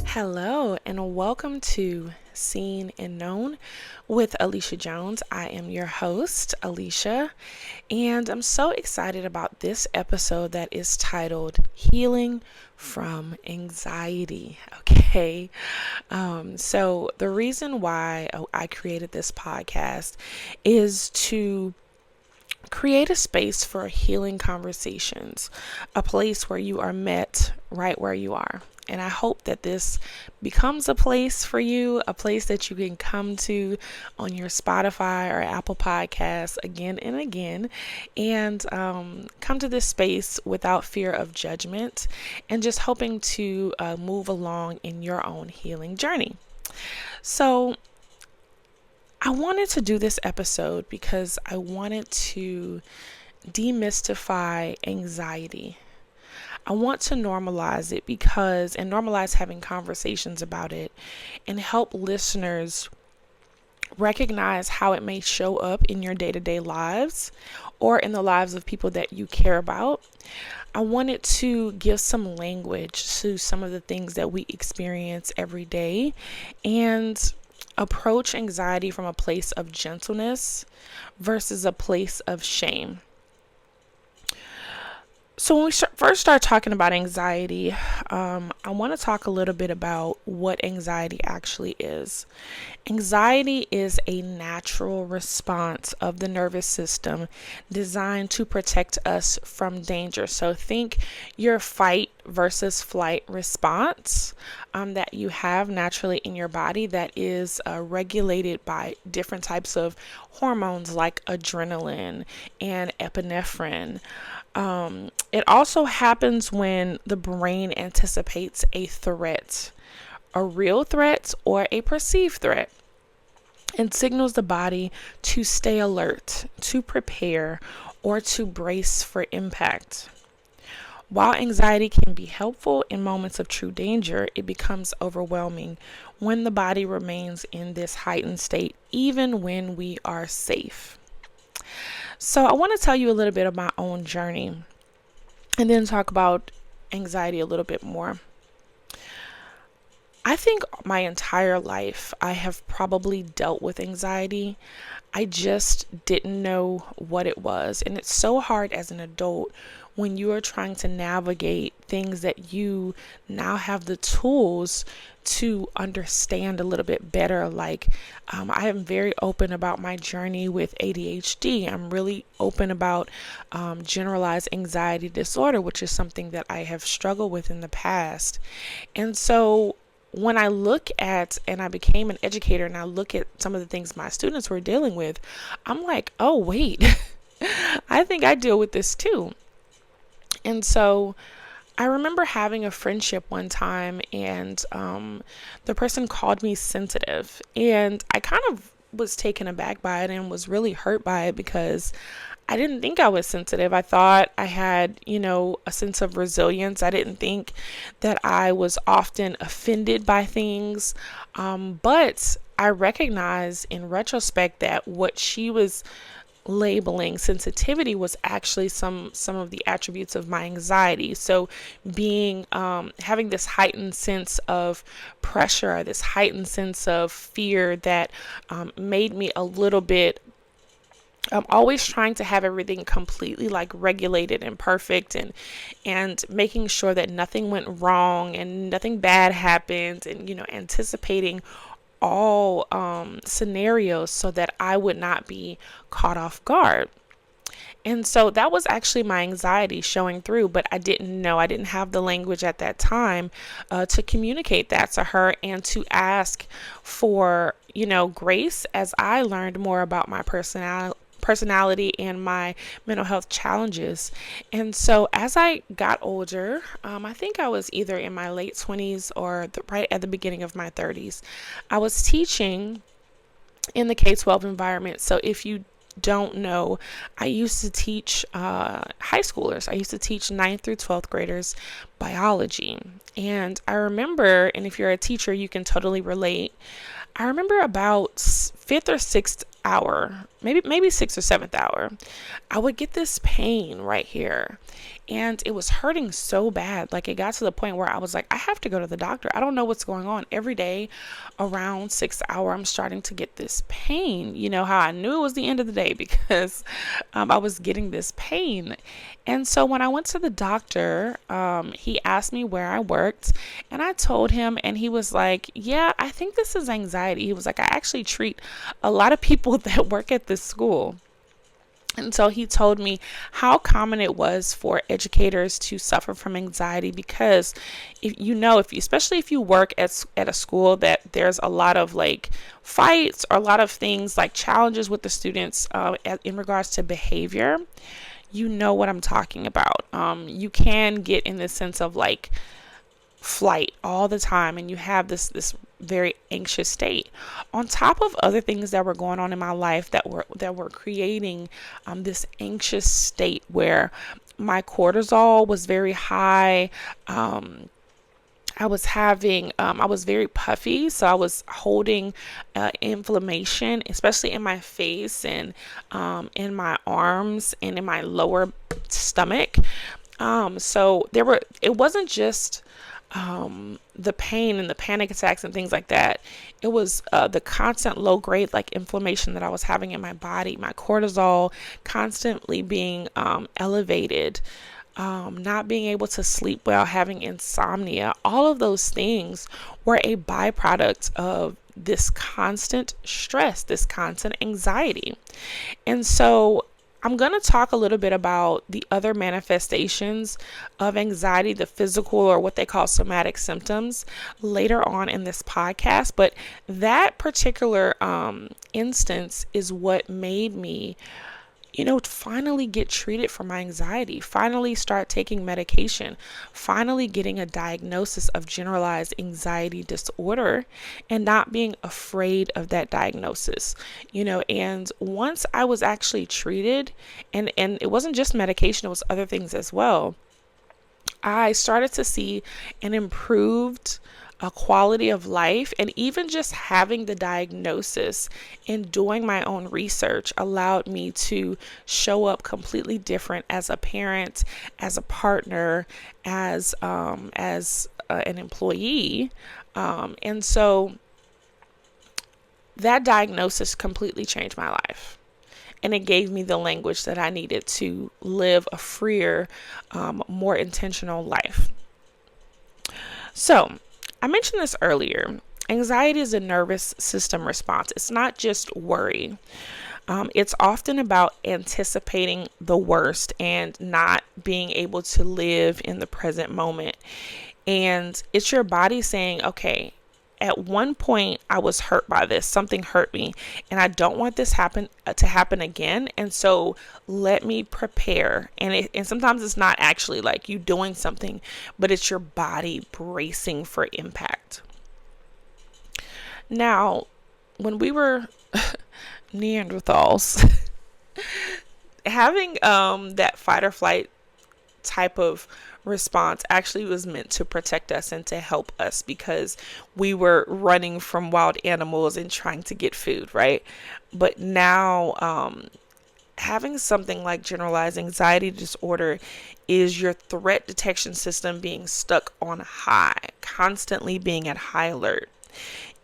Hello, and welcome to Seen and Known with Alicia Jones. I am your host, Alicia, and I'm so excited about this episode that is titled Healing from Anxiety. Okay, so the reason why I created this podcast is to create a space for healing conversations, a place where you are met right where you are. And I hope that this becomes a place for you, a place that you can come to on your Spotify or Apple Podcasts again and again, and come to this space without fear of judgment and just hoping to move along in your own healing journey. So I wanted to do this episode because I wanted to demystify anxiety. I want to normalize it and normalize having conversations about it and help listeners recognize how it may show up in your day-to-day lives or in the lives of people that you care about. I wanted to give some language to some of the things that we experience every day and approach anxiety from a place of gentleness versus a place of shame. So when we first start talking about anxiety, I want to talk a little bit about what anxiety actually is. Anxiety is a natural response of the nervous system designed to protect us from danger. So think your fight versus flight response that you have naturally in your body that is regulated by different types of hormones like adrenaline and epinephrine. It also happens when the brain anticipates a threat, a real threat or a perceived threat, and signals the body to stay alert, to prepare, or to brace for impact. While anxiety can be helpful in moments of true danger, it becomes overwhelming when the body remains in this heightened state, even when we are safe. So I want to tell you a little bit of my own journey and then talk about anxiety a little bit more. I think my entire life I have probably dealt with anxiety. I just didn't know what it was. And it's so hard as an adult when you are trying to navigate things that you now have the tools to understand a little bit better. Like I am very open about my journey with ADHD. I'm really open about generalized anxiety disorder, which is something that I have struggled with in the past. And so when I look at, and I became an educator, and I look at some of the things my students were dealing with, I'm like, oh, wait, I think I deal with this too. And so I remember having a friendship one time, and the person called me sensitive, and I kind of was taken aback by it and was really hurt by it because I didn't think I was sensitive. I thought I had, a sense of resilience. I didn't think that I was often offended by things. But I recognized in retrospect that what she was labeling sensitivity was actually some of the attributes of my anxiety. So being having this heightened sense of pressure, this heightened sense of fear that made me a little bit always trying to have everything completely like regulated and perfect, and making sure that nothing went wrong and nothing bad happened, and anticipating all scenarios so that I would not be caught off guard. And so that was actually my anxiety showing through, but I didn't have the language at that time to communicate that to her and to ask for, grace as I learned more about my personality and my mental health challenges. And so as I got older, I think I was either in my late 20s or right at the beginning of my 30s, I was teaching in the K-12 environment. So if you don't know, I used to teach high schoolers. I used to teach 9th through 12th graders biology. And I remember, and if you're a teacher, you can totally relate, I remember about fifth or sixth hour, maybe sixth or seventh hour, I would get this pain right here. And it was hurting so bad. Like, it got to the point where I was like, I have to go to the doctor. I don't know what's going on. Every day around sixth hour, I'm starting to get this pain. You know how I knew it was the end of the day? Because I was getting this pain. And so when I went to the doctor, he asked me where I worked, and I told him, and he was like, yeah, I think this is anxiety. He was like, I actually treat a lot of people that work at this school. And so he told me how common it was for educators to suffer from anxiety, because especially if you work at a school that there's a lot of like fights or a lot of things like challenges with the students in regards to behavior, you know what I'm talking about. You can get in this sense of like flight all the time, and you have this very anxious state on top of other things that were going on in my life that were creating this anxious state where my cortisol was very high. I was very puffy, so I was holding inflammation, especially in my face and in my arms and in my lower stomach. So it wasn't just the pain and the panic attacks and things like that. It was the constant low grade like inflammation that I was having in my body, my cortisol constantly being elevated, not being able to sleep well, having insomnia. All of those things were a byproduct of this constant stress, this constant anxiety. And so I'm going to talk a little bit about the other manifestations of anxiety, the physical or what they call somatic symptoms, later on in this podcast. But that particular instance is what made me finally get treated for my anxiety, finally start taking medication, finally getting a diagnosis of generalized anxiety disorder, and not being afraid of that diagnosis. And once I was actually treated, and it wasn't just medication, it was other things as well, I started to see an improved a quality of life. And even just having the diagnosis and doing my own research allowed me to show up completely different as a parent, as a partner, as an employee. And so that diagnosis completely changed my life. And it gave me the language that I needed to live a freer, more intentional life. So, I mentioned this earlier. Anxiety is a nervous system response. It's not just worry. It's often about anticipating the worst and not being able to live in the present moment. And it's your body saying, okay, at one point I was hurt by this, something hurt me, and I don't want this to happen again. And so let me prepare. And sometimes it's not actually like you doing something, but it's your body bracing for impact. Now, when we were Neanderthals, having that fight or flight type of response actually was meant to protect us and to help us, because we were running from wild animals and trying to get food, right? But now having something like generalized anxiety disorder is your threat detection system being stuck on high, constantly being at high alert.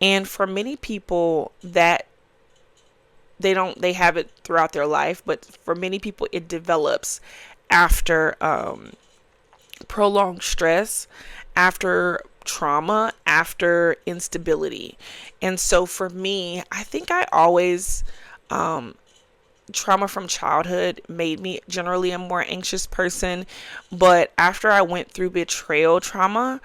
And for many people, that they have it throughout their life, but for many people it develops after prolonged stress, after trauma, after instability. And so for me, I think I always trauma from childhood made me generally a more anxious person, but after I went through betrayal trauma,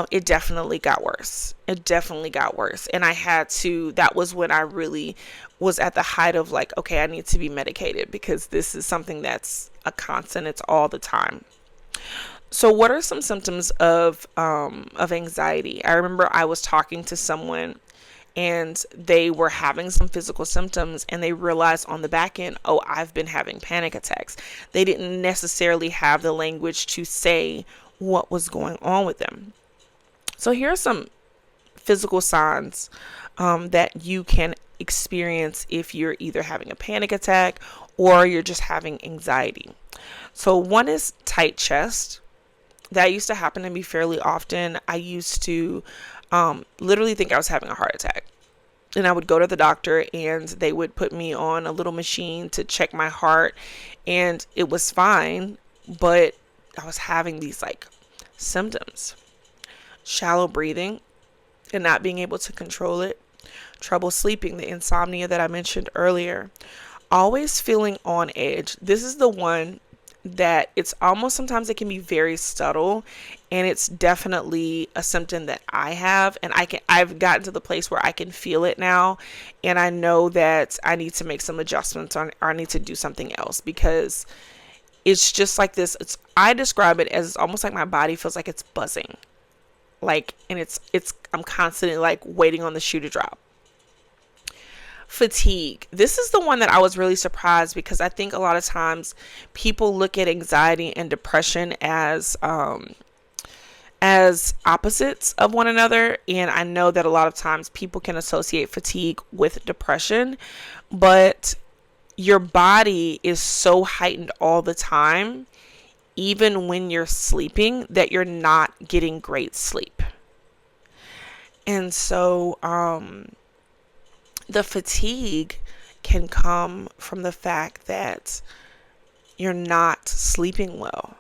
it definitely got worse. And that was when I really was at the height of like, okay, I need to be medicated, because this is something that's a constant. It's all the time. So what are some symptoms of anxiety? I remember I was talking to someone and they were having some physical symptoms, and they realized on the back end, oh, I've been having panic attacks. They didn't necessarily have the language to say what was going on with them. So here are some physical signs that you can experience if you're either having a panic attack or you're just having anxiety. So one is tight chest. That used to happen to me fairly often. I used to literally think I was having a heart attack. And I would go to the doctor and they would put me on a little machine to check my heart, and it was fine, but I was having these like symptoms. Shallow breathing and not being able to control it. Trouble sleeping, the insomnia that I mentioned earlier. Always feeling on edge. This is the one that it's almost, sometimes it can be very subtle, and it's definitely a symptom that I have, and I've gotten to the place where I can feel it now, and I know that I need to make some adjustments or I need to do something else, because it's just like this. I describe it as almost like my body feels like it's buzzing, like, and I'm constantly like waiting on the shoe to drop. Fatigue. This is the one that I was really surprised, because I think a lot of times people look at anxiety and depression as opposites of one another, and I know that a lot of times people can associate fatigue with depression, but your body is so heightened all the time, even when you're sleeping, that you're not getting great sleep. And so the fatigue can come from the fact that you're not sleeping well,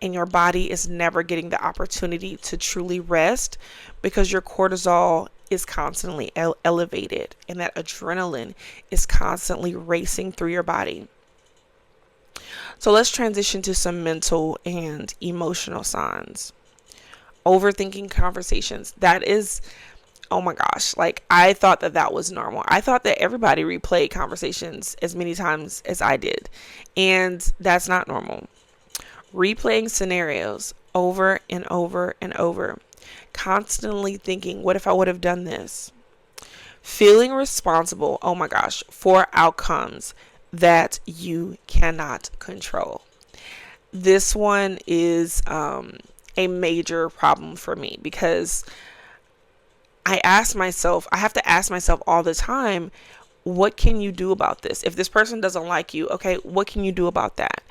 and your body is never getting the opportunity to truly rest, because your cortisol is constantly elevated, and that adrenaline is constantly racing through your body. So let's transition to some mental and emotional signs. Overthinking conversations. That is, oh my gosh, like, I thought that was normal. I thought that everybody replayed conversations as many times as I did, and that's not normal. Replaying scenarios over and over and over. Constantly thinking, what if I would have done this? Feeling responsible, oh my gosh, for outcomes that you cannot control. This one is a major problem for me, because I have to ask myself all the time, what can you do about this? If this person doesn't like you, okay, what can you do about that?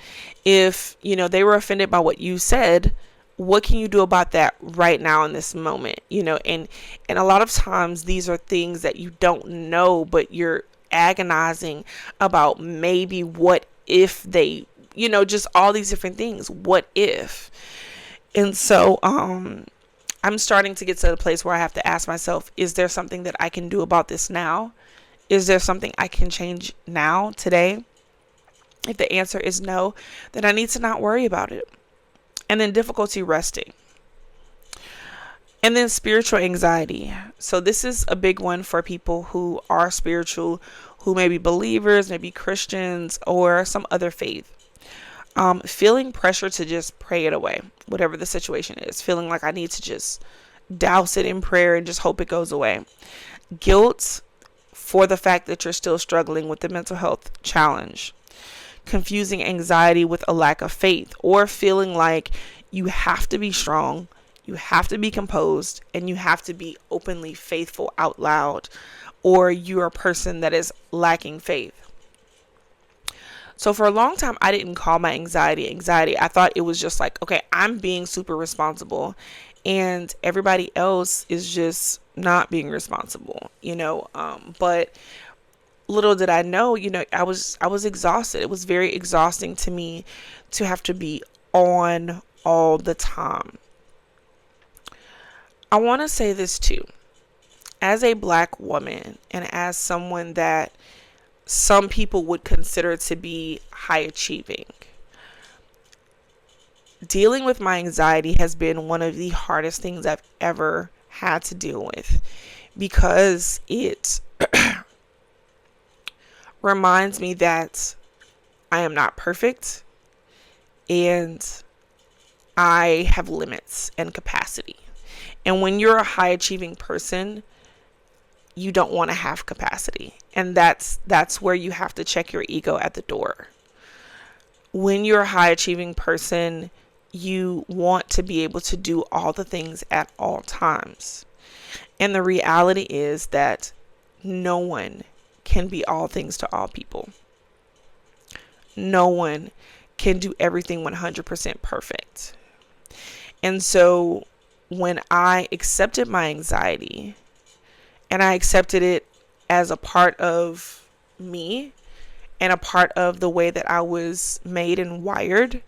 If, they were offended by what you said, what can you do about that right now in this moment? And a lot of times these are things that you don't know, but you're agonizing about, maybe what if they, just all these different things. What if? And so, I'm starting to get to the place where I have to ask myself, is there something that I can do about this now? Is there something I can change now, today? If the answer is no, then I need to not worry about it. And then difficulty resting. And then spiritual anxiety. So this is a big one for people who are spiritual, who may be believers, maybe Christians, or some other faith. Feeling pressure to just pray it away, whatever the situation is. Feeling like I need to just douse it in prayer and just hope it goes away. Guilt for the fact that you're still struggling with the mental health challenge. Confusing anxiety with a lack of faith, or feeling like you have to be strong, you have to be composed, and you have to be openly faithful out loud, or you're a person that is lacking faith. So for a long time, I didn't call my anxiety. I thought it was just like, okay, I'm being super responsible, and everybody else is just not being responsible, but little did I know, I was exhausted. It was very exhausting to me to have to be on all the time. I want to say this too. As a Black woman, and as someone that some people would consider to be high achieving, dealing with my anxiety has been one of the hardest things I've ever had to deal with, because it reminds me that I am not perfect, and I have limits and capacity. And when you're a high achieving person, you don't want to have capacity. And that's where you have to check your ego at the door. When you're a high achieving person, you want to be able to do all the things at all times. And the reality is that no one can be all things to all people. No one can do everything 100% perfect. And so when I accepted my anxiety and I accepted it as a part of me and a part of the way that I was made and wired,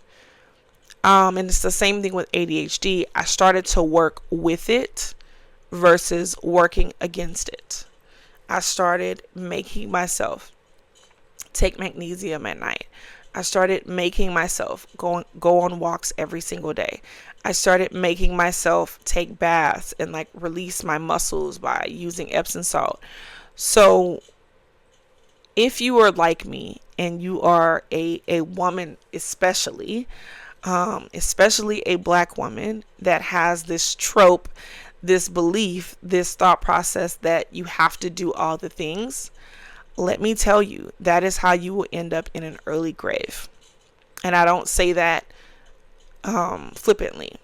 and it's the same thing with ADHD, I started to work with it versus working against it. I started making myself take magnesium at night. I started making myself go on walks every single day. I started making myself take baths and like release my muscles by using Epsom salt. So if you are like me and you are a woman, especially a black woman that has this trope, this belief, this thought process that you have to do all the things, let me tell you, that is how you will end up in an early grave. And I don't say that flippantly.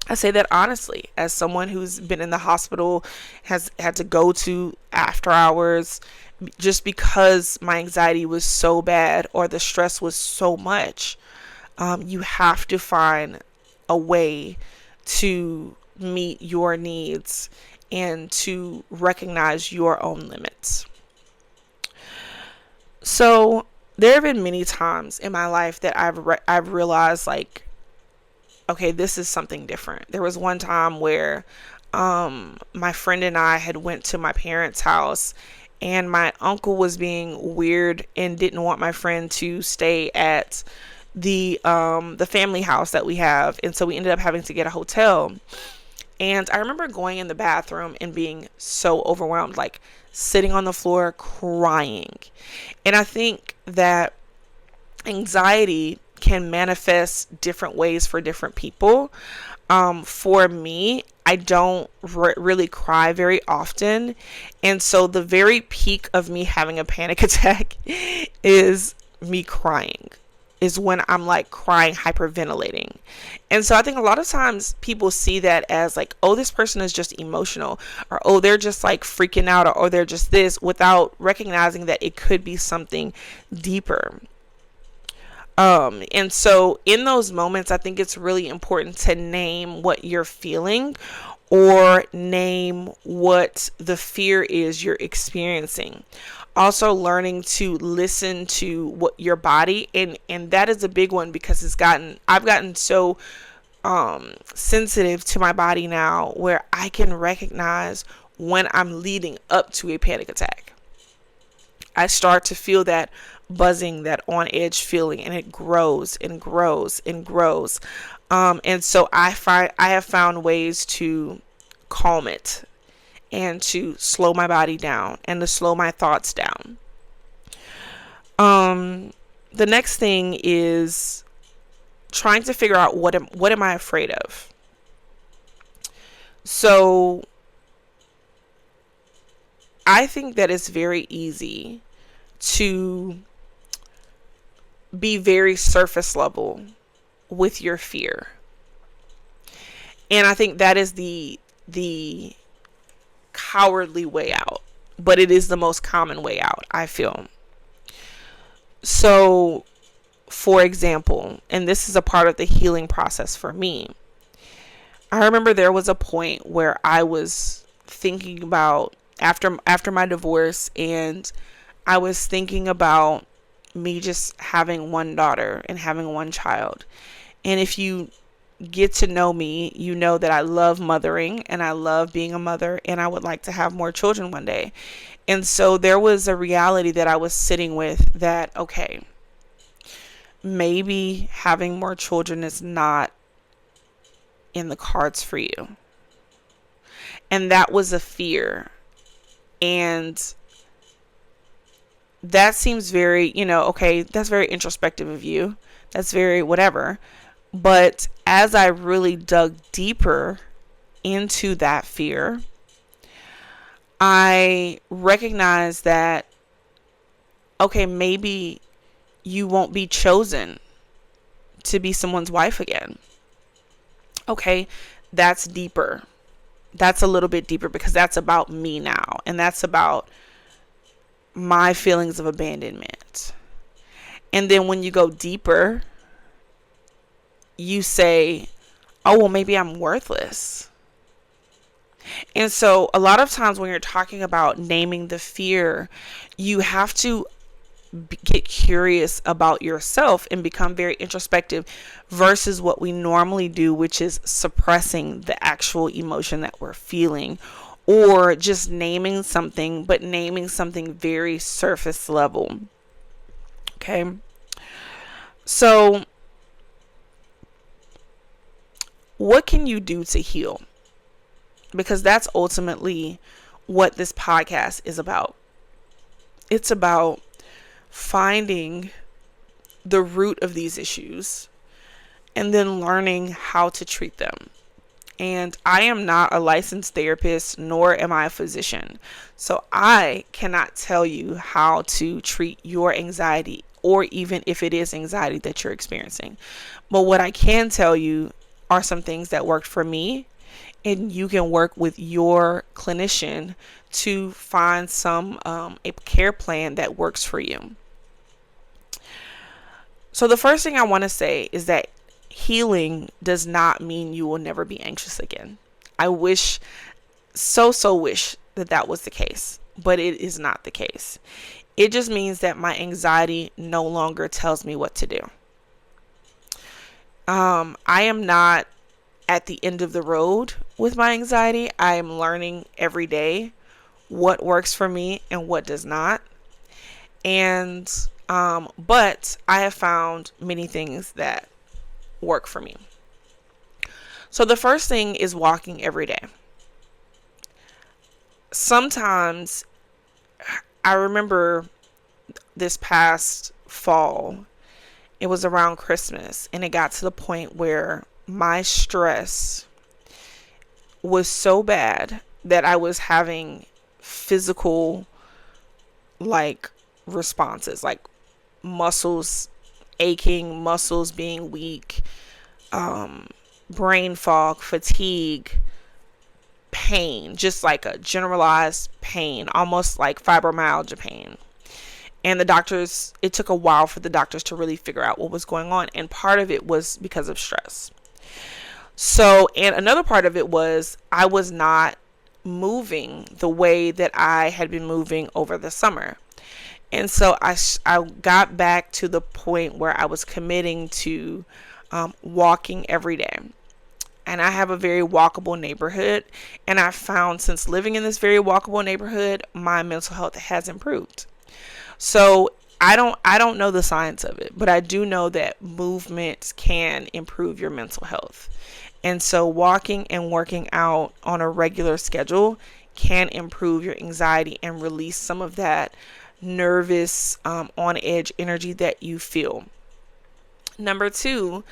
I say that honestly, as someone who's been in the hospital, has had to go to after hours just because my anxiety was so bad or the stress was so much. You have to find a way to meet your needs and to recognize your own limits. So there have been many times in my life that I've realized, like, okay, this is something different. There was one time where my friend and I had went to my parents' house, and my uncle was being weird and didn't want my friend to stay at the family house that we have, and so we ended up having to get a hotel. And I remember going in the bathroom and being so overwhelmed, like sitting on the floor crying. And I think that anxiety can manifest different ways for different people. For me, I don't really cry very often. And so the very peak of me having a panic attack is me crying, is when I'm like crying, hyperventilating. And so I think a lot of times people see that as like, oh, this person is just emotional, or oh, they're just like freaking out, or oh, they're just this, without recognizing that it could be something deeper. And so in those moments, I think it's really important to name what you're feeling, or name what the fear is you're experiencing. Also learning to listen to what your body, and that is a big one, because I've gotten so sensitive to my body now, where I can recognize when I'm leading up to a panic attack. I start to feel that buzzing, that on edge feeling, and it grows and grows and grows. And so I have found ways to calm it and to slow my body down and to slow my thoughts down. The next thing is trying to figure out what am I afraid of. So I think that it's very easy to be very surface level with your fear. And I think that is the cowardly way out, but it is the most common way out, I feel. So, for example, and this is a part of the healing process for me, I remember there was a point where I was thinking about after my divorce, and I was thinking about me just having one daughter and having one child. And if you get to know me, you know that I love mothering and I love being a mother, and I would like to have more children one day. And so there was a reality that I was sitting with, that, okay, maybe having more children is not in the cards for you. And that was a fear. And that seems very, okay, that's very introspective of you. That's very whatever. But as I really dug deeper into that fear, I recognized that, okay, maybe you won't be chosen to be someone's wife again. Okay, that's deeper. that's a little bit deeper because that's about me now. And that's about my feelings of abandonment. And then when you go deeper, you say, oh, well, maybe I'm worthless. And so a lot of times when you're talking about naming the fear, you have to get curious about yourself and become very introspective versus what we normally do, which is suppressing the actual emotion that we're feeling, or just naming something, but naming something very surface level. Okay. So what can you do to heal? Because that's ultimately what this podcast is about. It's about finding the root of these issues and then learning how to treat them. And I am not a licensed therapist, nor am I a physician. So I cannot tell you how to treat your anxiety, or even if it is anxiety that you're experiencing. But what I can tell you are some things that worked for me, and you can work with your clinician to find a care plan that works for you. So the first thing I want to say is that healing does not mean you will never be anxious again. I wish, so wish that was the case, but it is not the case. It just means that my anxiety no longer tells me what to do. I am not at the end of the road with my anxiety. I am learning every day what works for me and what does not. And but I have found many things that work for me. So the first thing is walking every day. Sometimes I remember this past fall, it was around Christmas, and it got to the point where my stress was so bad that I was having physical responses, like muscles aching, muscles being weak, brain fog, fatigue, pain, just like a generalized pain, almost like fibromyalgia pain. And it took a while for the doctors to really figure out what was going on. And part of it was because of stress. So, and another part of it was I was not moving the way that I had been moving over the summer. And so I got back to the point where I was committing to walking every day. And I have a very walkable neighborhood. And I found since living in this very walkable neighborhood, my mental health has improved. So I don't know the science of it, but I do know that movement can improve your mental health. And so walking and working out on a regular schedule can improve your anxiety and release some of that nervous, on edge energy that you feel. Number 2,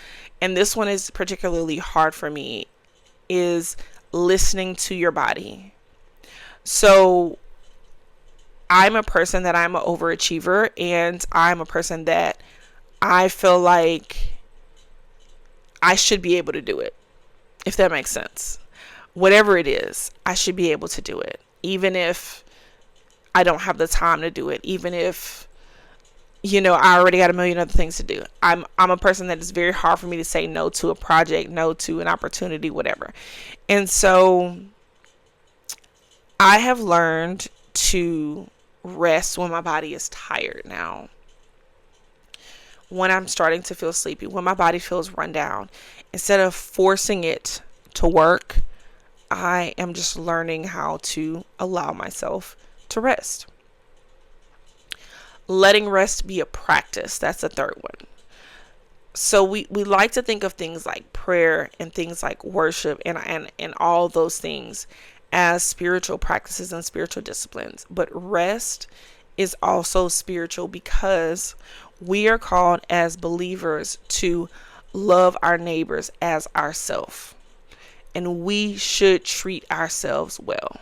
and this one is particularly hard for me, is listening to your body. So I'm a person that I'm an overachiever, and I'm a person that I feel like I should be able to do it, if that makes sense. Whatever it is, I should be able to do it, even if I don't have the time to do it, even if, I already got a million other things to do. I'm a person that is very hard for me to say no to a project, no to an opportunity, whatever. And so I have learned to rest when my body is tired now. When I'm starting to feel sleepy, when my body feels run down, instead of forcing it to work, I am just learning how to allow myself to rest. Letting rest be a practice. That's the third one. So we like to think of things like prayer and things like worship and all those things as spiritual practices and spiritual disciplines. But rest is also spiritual because we are called as believers to love our neighbors as ourselves. And we should treat ourselves well.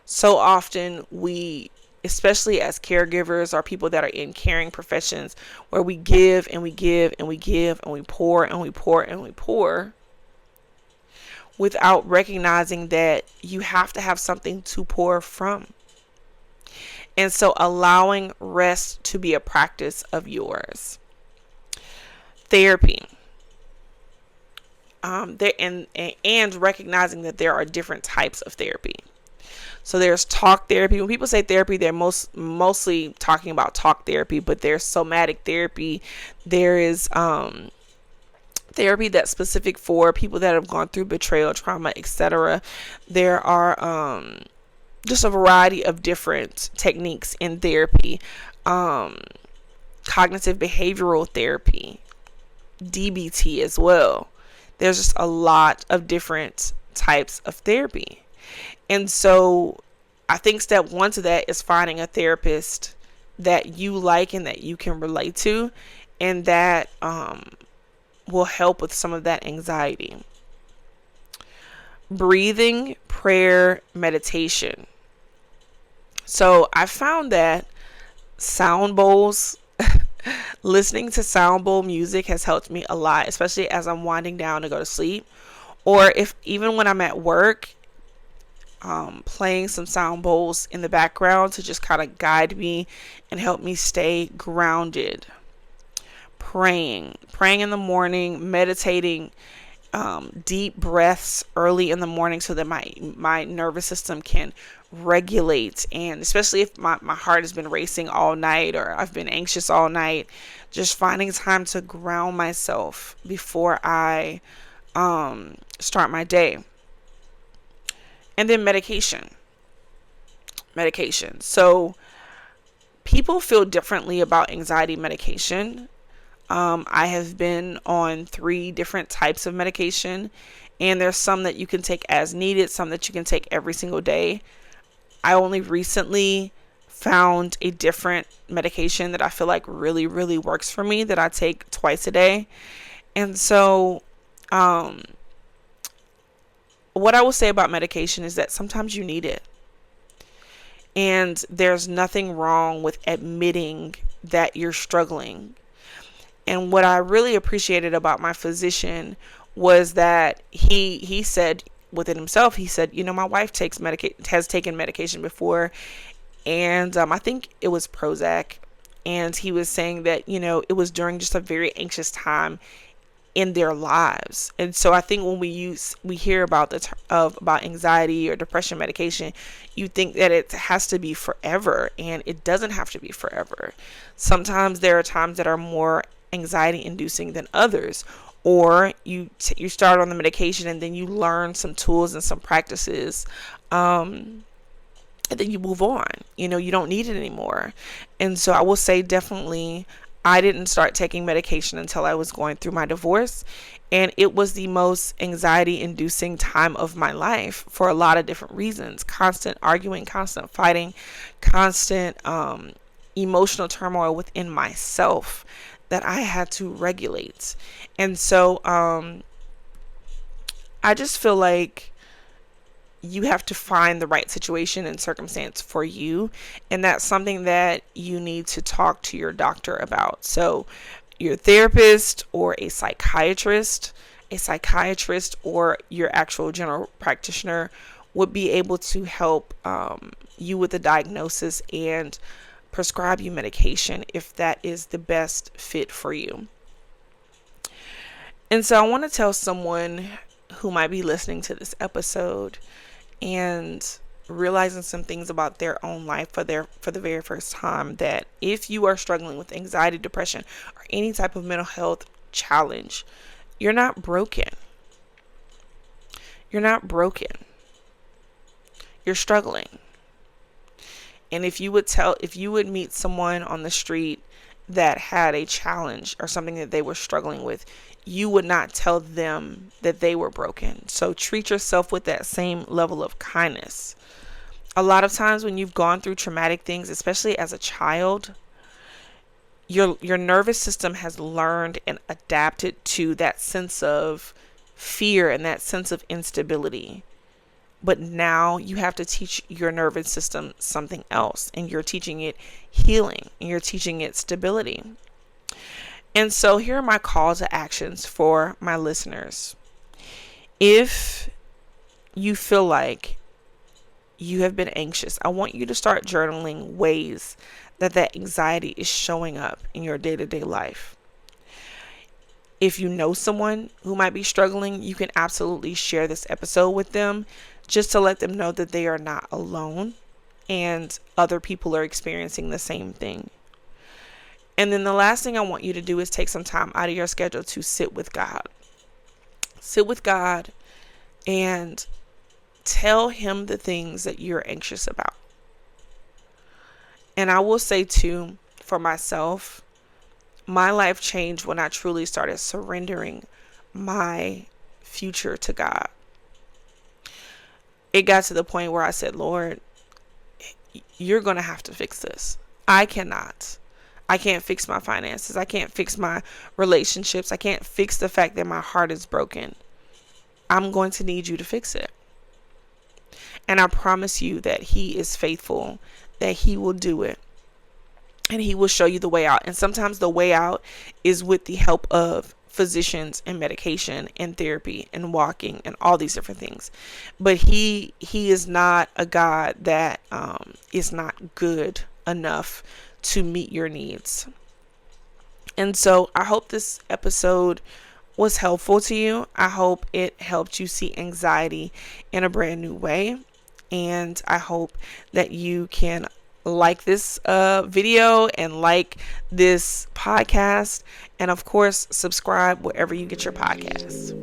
So often we, especially as caregivers or people that are in caring professions, where we give and we give and we give and we pour and we pour and we pour, without recognizing that you have to have something to pour from. And so allowing rest to be a practice of yours. Therapy. And recognizing that there are different types of therapy. So there's talk therapy. When people say therapy, they're mostly talking about talk therapy, but there's somatic therapy. There is therapy that's specific for people that have gone through betrayal, trauma, etc. There are just a variety of different techniques in therapy. Cognitive behavioral therapy, DBT as well. There's just a lot of different types of therapy. And so I think step one to that is finding a therapist that you like and that you can relate to, and that will help with some of that anxiety. Breathing, prayer, meditation. So I found that sound bowls, listening to sound bowl music has helped me a lot, especially as I'm winding down to go to sleep, or if even when I'm at work, playing some sound bowls in the background to just kind of guide me and help me stay grounded. Praying in the morning, meditating, deep breaths early in the morning so that my nervous system can regulate, and especially if my heart has been racing all night or I've been anxious all night, just finding time to ground myself before I start my day. And then medication. So people feel differently about anxiety medication. I have been on 3 different types of medication, and there's some that you can take as needed, some that you can take every single day. I only recently found a different medication that I feel like really, really works for me, that I take twice a day. And so, what I will say about medication is that sometimes you need it. And there's nothing wrong with admitting that you're struggling. And what I really appreciated about my physician was that he said within himself, he said, my wife has taken medication before, and I think it was Prozac. And he was saying that, it was during just a very anxious time in their lives. And so I think when we hear about about anxiety or depression medication, you think that it has to be forever, and it doesn't have to be forever. Sometimes there are times that are more anxiety inducing than others, or you start on the medication and then you learn some tools and some practices, and then you move on. You don't need it anymore. And so I will say, definitely, I didn't start taking medication until I was going through my divorce, and it was the most anxiety inducing time of my life for a lot of different reasons. Constant arguing, constant fighting, constant emotional turmoil within myself that I had to regulate. And so I just feel like you have to find the right situation and circumstance for you, and that's something that you need to talk to your doctor about. So your therapist or a psychiatrist or your actual general practitioner would be able to help you with the diagnosis and prescribe you medication if that is the best fit for you. And so I want to tell someone who might be listening to this episode and realizing some things about their own life for the very first time, that if you are struggling with anxiety, depression, or any type of mental health challenge, you're not broken. You're struggling. And if you would meet someone on the street that had a challenge or something that they were struggling with, you would not tell them that they were broken. So treat yourself with that same level of kindness. A lot of times when you've gone through traumatic things, especially as a child, your nervous system has learned and adapted to that sense of fear and that sense of instability. But now you have to teach your nervous system something else, and you're teaching it healing, and you're teaching it stability. And so here are my call to actions for my listeners. If you feel like you have been anxious, I want you to start journaling ways that anxiety is showing up in your day-to-day life. If you know someone who might be struggling, you can absolutely share this episode with them just to let them know that they are not alone and other people are experiencing the same thing. And then the last thing I want you to do is take some time out of your schedule to sit with God. Sit with God and tell him the things that you're anxious about. And I will say too, for myself, my life changed when I truly started surrendering my future to God. It got to the point where I said, Lord, you're going to have to fix this. I cannot. I can't fix my finances. I can't fix my relationships. I can't fix the fact that my heart is broken. I'm going to need you to fix it. And I promise you that he is faithful, that he will do it. And he will show you the way out. And sometimes the way out is with the help of physicians and medication and therapy and walking and all these different things. But he is not a God that is not good enough to meet your needs. And so I hope this episode was helpful to you. I hope it helped you see anxiety in a brand new way. And I hope that you can like this video and like this podcast. And of course, subscribe wherever you get your podcasts.